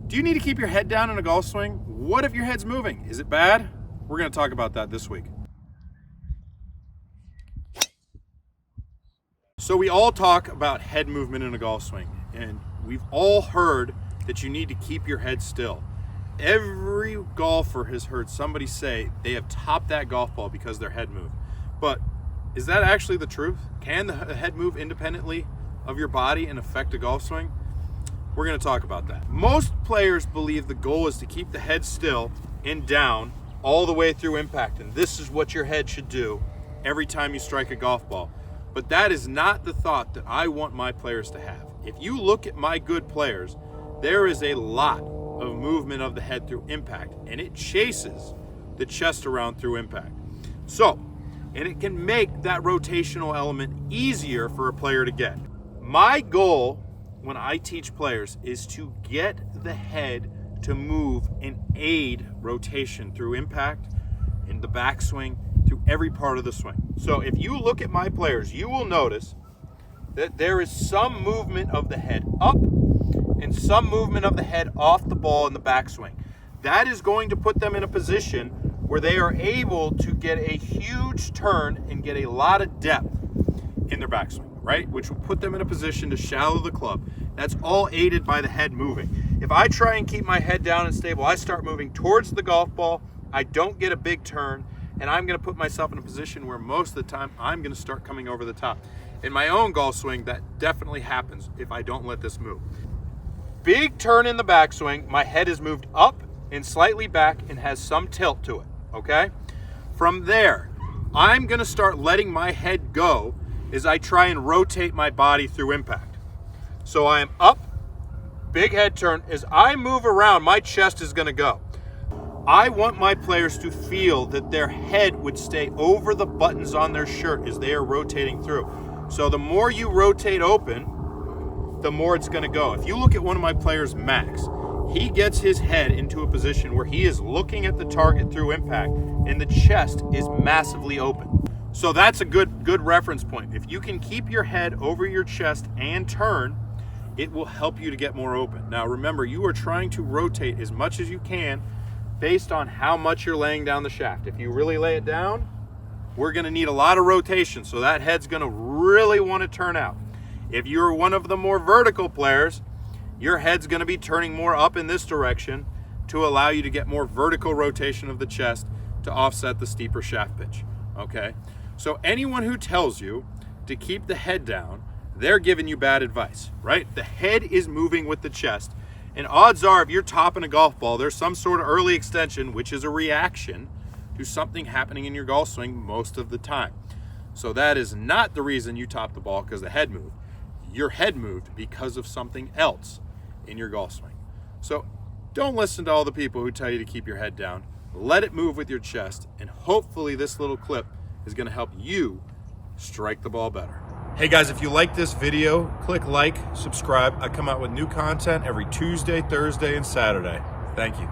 Do you need to keep your head down in a golf swing? What if your head's moving? Is it bad? We're going to talk about that this week. So we all talk about head movement in a golf swing, and we've all heard that you need to keep your head still. Every golfer has heard somebody say they have topped that golf ball because their head moved. But is that actually the truth? Can the head move independently of your body and affect a golf swing? We're going to talk about that. Most players believe the goal is to keep the head still and down all the way through impact, and this is what your head should do every time you strike a golf ball. But that is not the thought that I want my players to have. If you look at my good players, there is a lot of movement of the head through impact, and it chases the chest around through impact. And it can make that rotational element easier for a player to get. My goal when I teach players is to get the head to move and aid rotation through impact, in the backswing, through every part of the swing. So if you look at my players, you will notice that there is some movement of the head up and some movement of the head off the ball in the backswing. That is going to put them in a position where they are able to get a huge turn and get a lot of depth in their backswing, right? Which will put them in a position to shallow the club. That's all aided by the head moving. If I try and keep my head down and stable, I start moving towards the golf ball, I don't get a big turn, and I'm gonna put myself in a position where most of the time I'm gonna start coming over the top. In my own golf swing, that definitely happens if I don't let this move. Big turn in the backswing, my head is moved up and slightly back and has some tilt to it, okay? From there, I'm gonna start letting my head go as I try and rotate my body through impact. So I am up, big head turn. As I move around, my chest is gonna go. I want my players to feel that their head would stay over the buttons on their shirt as they are rotating through. So the more you rotate open, the more it's gonna go. If you look at one of my players, Max, he gets his head into a position where he is looking at the target through impact and the chest is massively open. So that's a good reference point. If you can keep your head over your chest and turn, it will help you to get more open. Now remember, you are trying to rotate as much as you can based on how much you're laying down the shaft. If you really lay it down, we're gonna need a lot of rotation, so that head's gonna really wanna turn out. If you're one of the more vertical players, your head's gonna be turning more up in this direction to allow you to get more vertical rotation of the chest to offset the steeper shaft pitch, okay? So anyone who tells you to keep the head down, they're giving you bad advice, right? The head is moving with the chest, and odds are if you're topping a golf ball, there's some sort of early extension, which is a reaction to something happening in your golf swing most of the time. So that is not the reason you topped the ball because the head moved. Your head moved because of something else in your golf swing. So don't listen to all the people who tell you to keep your head down. Let it move with your chest, and hopefully this little clip is gonna help you strike the ball better. Hey guys, if you like this video, click like, subscribe. I come out with new content every Tuesday, Thursday, and Saturday. Thank you.